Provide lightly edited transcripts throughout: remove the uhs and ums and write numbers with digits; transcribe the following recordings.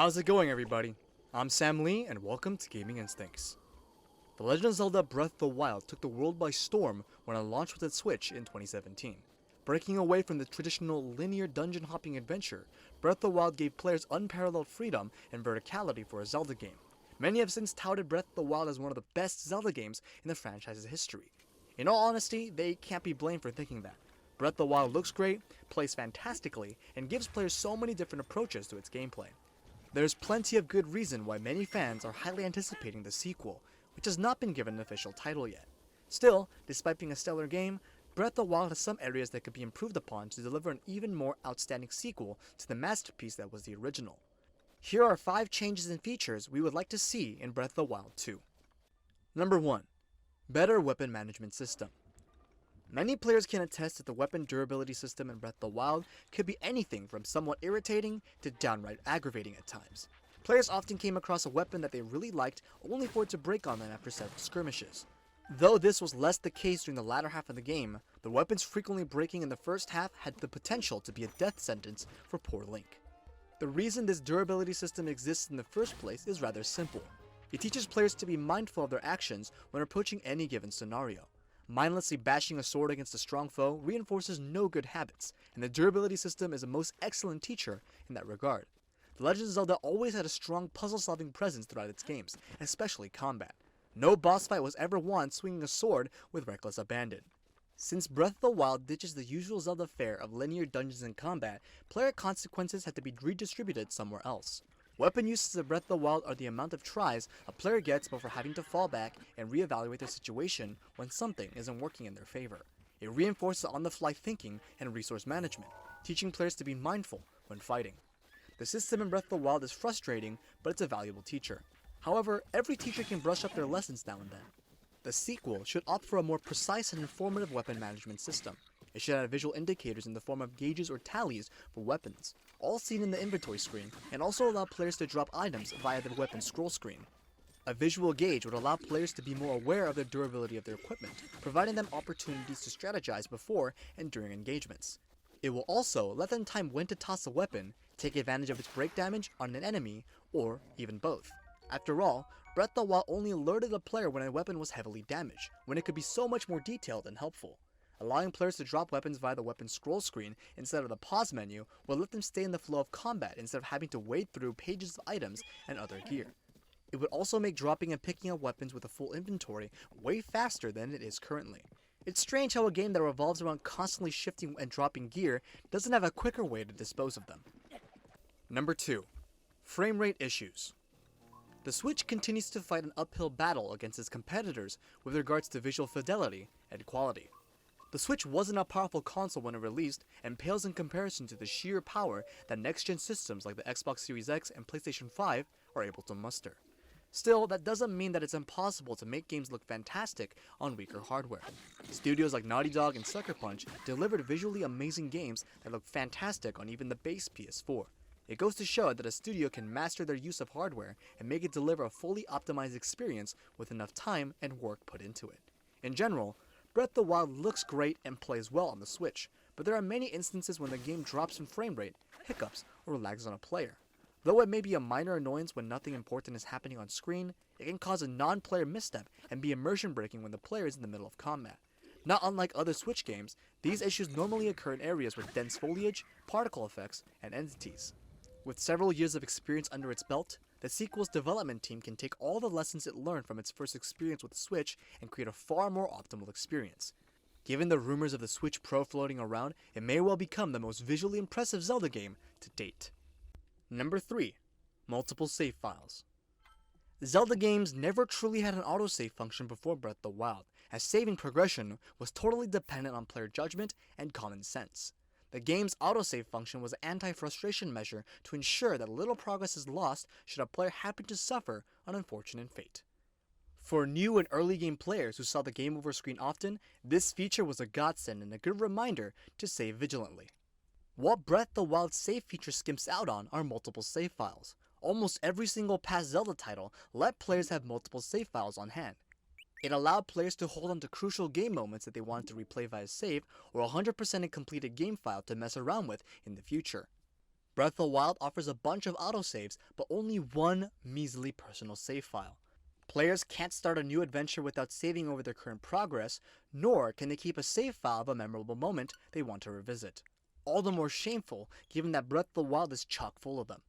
How's it going, everybody? I'm Sam Lee, and welcome to Gaming Instincts. The Legend of Zelda Breath of the Wild took the world by storm when it launched with its Switch in 2017. Breaking away from the traditional linear dungeon hopping adventure, Breath of the Wild gave players unparalleled freedom and verticality for a Zelda game. Many have since touted Breath of the Wild as one of the best Zelda games in the franchise's history. In all honesty, they can't be blamed for thinking that. Breath of the Wild looks great, plays fantastically, and gives players so many different approaches to its gameplay. There's plenty of good reason why many fans are highly anticipating the sequel, which has not been given an official title yet. Still, despite being a stellar game, Breath of the Wild has some areas that could be improved upon to deliver an even more outstanding sequel to the masterpiece that was the original. Here are 5 changes and features we would like to see in Breath of the Wild 2. Number 1. Better weapon management system. Many players can attest that the weapon durability system in Breath of the Wild could be anything from somewhat irritating to downright aggravating at times. Players often came across a weapon that they really liked only for it to break on them after several skirmishes. Though this was less the case during the latter half of the game, the weapons frequently breaking in the first half had the potential to be a death sentence for poor Link. The reason this durability system exists in the first place is rather simple. It teaches players to be mindful of their actions when approaching any given scenario. Mindlessly bashing a sword against a strong foe reinforces no good habits, and the durability system is a most excellent teacher in that regard. The Legend of Zelda always had a strong puzzle-solving presence throughout its games, especially combat. No boss fight was ever won swinging a sword with reckless abandon. Since Breath of the Wild ditches the usual Zelda fare of linear dungeons and combat, player consequences had to be redistributed somewhere else. Weapon uses of Breath of the Wild are the amount of tries a player gets before having to fall back and reevaluate their situation when something isn't working in their favor. It reinforces on-the-fly thinking and resource management, teaching players to be mindful when fighting. The system in Breath of the Wild is frustrating, but it's a valuable teacher. However, every teacher can brush up their lessons now and then. The sequel should opt for a more precise and informative weapon management system. It should have visual indicators in the form of gauges or tallies for weapons, all seen in the inventory screen, and also allow players to drop items via the weapon scroll screen. A visual gauge would allow players to be more aware of the durability of their equipment, providing them opportunities to strategize before and during engagements. It will also let them time when to toss a weapon, take advantage of its break damage on an enemy, or even both. After all, Breath of the Wild only alerted a player when a weapon was heavily damaged, when it could be so much more detailed and helpful. Allowing players to drop weapons via the weapon scroll screen instead of the pause menu will let them stay in the flow of combat instead of having to wade through pages of items and other gear. It would also make dropping and picking up weapons with a full inventory way faster than it is currently. It's strange how a game that revolves around constantly shifting and dropping gear doesn't have a quicker way to dispose of them. Number 2. Frame rate issues. The Switch continues to fight an uphill battle against its competitors with regards to visual fidelity and quality. The Switch wasn't a powerful console when it released, and pales in comparison to the sheer power that next-gen systems like the Xbox Series X and PlayStation 5 are able to muster. Still, that doesn't mean that it's impossible to make games look fantastic on weaker hardware. Studios like Naughty Dog and Sucker Punch delivered visually amazing games that look fantastic on even the base PS4. It goes to show that a studio can master their use of hardware and make it deliver a fully optimized experience with enough time and work put into it. In general, Breath of the Wild looks great and plays well on the Switch, but there are many instances when the game drops in frame rate, hiccups, or lags on a player. Though it may be a minor annoyance when nothing important is happening on screen, it can cause a non-player misstep and be immersion breaking when the player is in the middle of combat. Not unlike other Switch games, these issues normally occur in areas with dense foliage, particle effects, and entities. With several years of experience under its belt, the sequel's development team can take all the lessons it learned from its first experience with the Switch and create a far more optimal experience. Given the rumors of the Switch Pro floating around, it may well become the most visually impressive Zelda game to date. Number 3. Multiple save files. Zelda games never truly had an autosave function before Breath of the Wild, as saving progression was totally dependent on player judgment and common sense. The game's autosave function was an anti-frustration measure to ensure that little progress is lost should a player happen to suffer an unfortunate fate. For new and early game players who saw the game over screen often, this feature was a godsend and a good reminder to save vigilantly. What Breath of the Wild save feature skimps out on are multiple save files. Almost every single past Zelda title let players have multiple save files on hand. It allowed players to hold on to crucial game moments that they wanted to replay via save or 100% a completed game file to mess around with in the future. Breath of the Wild offers a bunch of autosaves, but only one measly personal save file. Players can't start a new adventure without saving over their current progress, nor can they keep a save file of a memorable moment they want to revisit. All the more shameful, given that Breath of the Wild is chock full of them.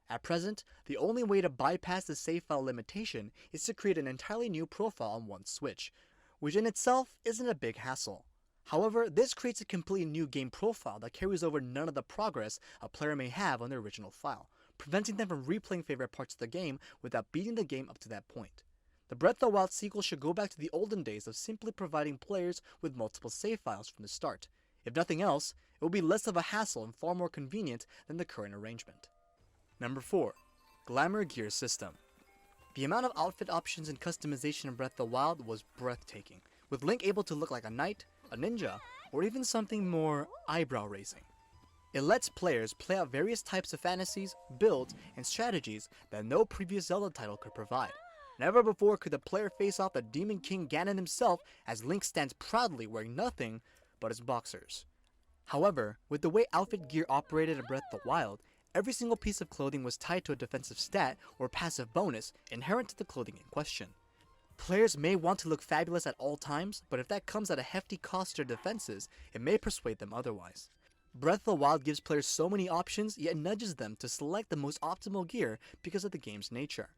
At present, the only way to bypass the save file limitation is to create an entirely new profile on one Switch, which in itself isn't a big hassle. However, this creates a completely new game profile that carries over none of the progress a player may have on their original file, preventing them from replaying favorite parts of the game without beating the game up to that point. The Breath of the Wild sequel should go back to the olden days of simply providing players with multiple save files from the start. If nothing else, it will be less of a hassle and far more convenient than the current arrangement. Number 4. Glamour Gear System. The amount of outfit options and customization in Breath of the Wild was breathtaking, with Link able to look like a knight, a ninja, or even something more eyebrow-raising. It lets players play out various types of fantasies, builds, and strategies that no previous Zelda title could provide. Never before could the player face off the Demon King Ganon himself as Link stands proudly wearing nothing but his boxers. However, with the way outfit gear operated in Breath of the Wild, every single piece of clothing was tied to a defensive stat or passive bonus inherent to the clothing in question. Players may want to look fabulous at all times, but if that comes at a hefty cost to their defenses, it may persuade them otherwise. Breath of the Wild gives players so many options, yet nudges them to select the most optimal gear because of the game's nature.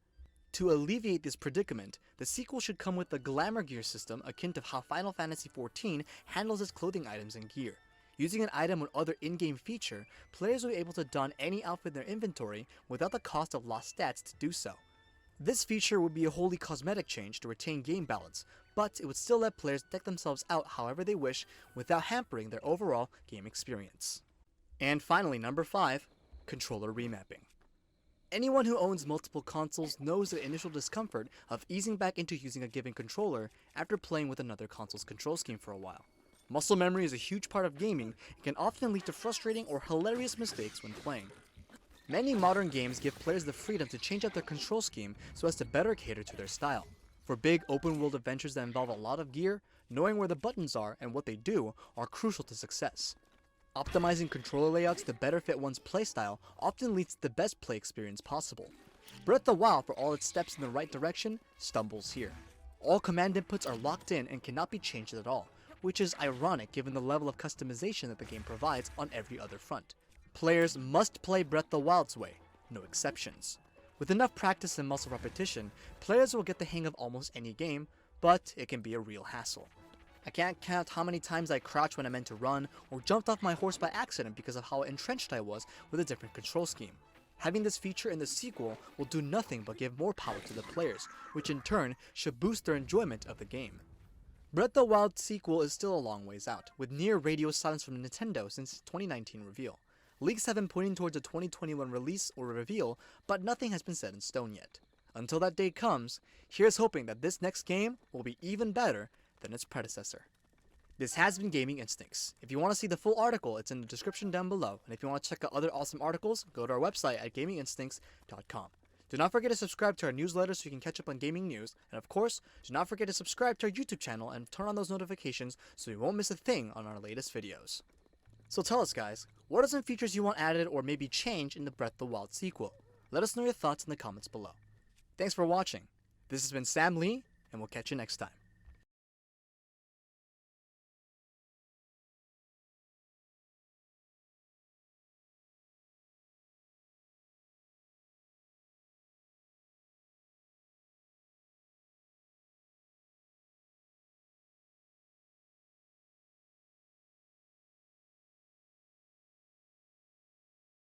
To alleviate this predicament, the sequel should come with a Glamour Gear system akin to how Final Fantasy XIV handles its clothing items and gear. Using an item or other in-game feature, players will be able to don any outfit in their inventory without the cost of lost stats to do so. This feature would be a wholly cosmetic change to retain game balance, but it would still let players deck themselves out however they wish without hampering their overall game experience. And finally, number 5, controller remapping. Anyone who owns multiple consoles knows the initial discomfort of easing back into using a given controller after playing with another console's control scheme for a while. Muscle memory is a huge part of gaming and can often lead to frustrating or hilarious mistakes when playing. Many modern games give players the freedom to change up their control scheme so as to better cater to their style. For big open-world adventures that involve a lot of gear, knowing where the buttons are and what they do are crucial to success. Optimizing controller layouts to better fit one's playstyle often leads to the best play experience possible. Breath of the Wild, for all its steps in the right direction, stumbles here. All command inputs are locked in and cannot be changed at all, which is ironic given the level of customization that the game provides on every other front. Players must play Breath of the Wild's way, no exceptions. With enough practice and muscle repetition, players will get the hang of almost any game, but it can be a real hassle. I can't count how many times I crouched when I meant to run, or jumped off my horse by accident because of how entrenched I was with a different control scheme. Having this feature in the sequel will do nothing but give more power to the players, which in turn should boost their enjoyment of the game. Breath of the Wild sequel is still a long ways out, with near radio silence from Nintendo since its 2019 reveal. Leaks have been pointing towards a 2021 release or reveal, but nothing has been set in stone yet. Until that day comes, here's hoping that this next game will be even better than its predecessor. This has been Gaming Instincts. If you want to see the full article, it's in the description down below, and if you want to check out other awesome articles, go to our website at gaminginstincts.com. Do not forget to subscribe to our newsletter so you can catch up on gaming news, and of course, do not forget to subscribe to our YouTube channel and turn on those notifications so you won't miss a thing on our latest videos. So tell us guys, what are some features you want added or maybe changed in the Breath of the Wild sequel? Let us know your thoughts in the comments below. Thanks for watching. This has been Sam Lee, and we'll catch you next time.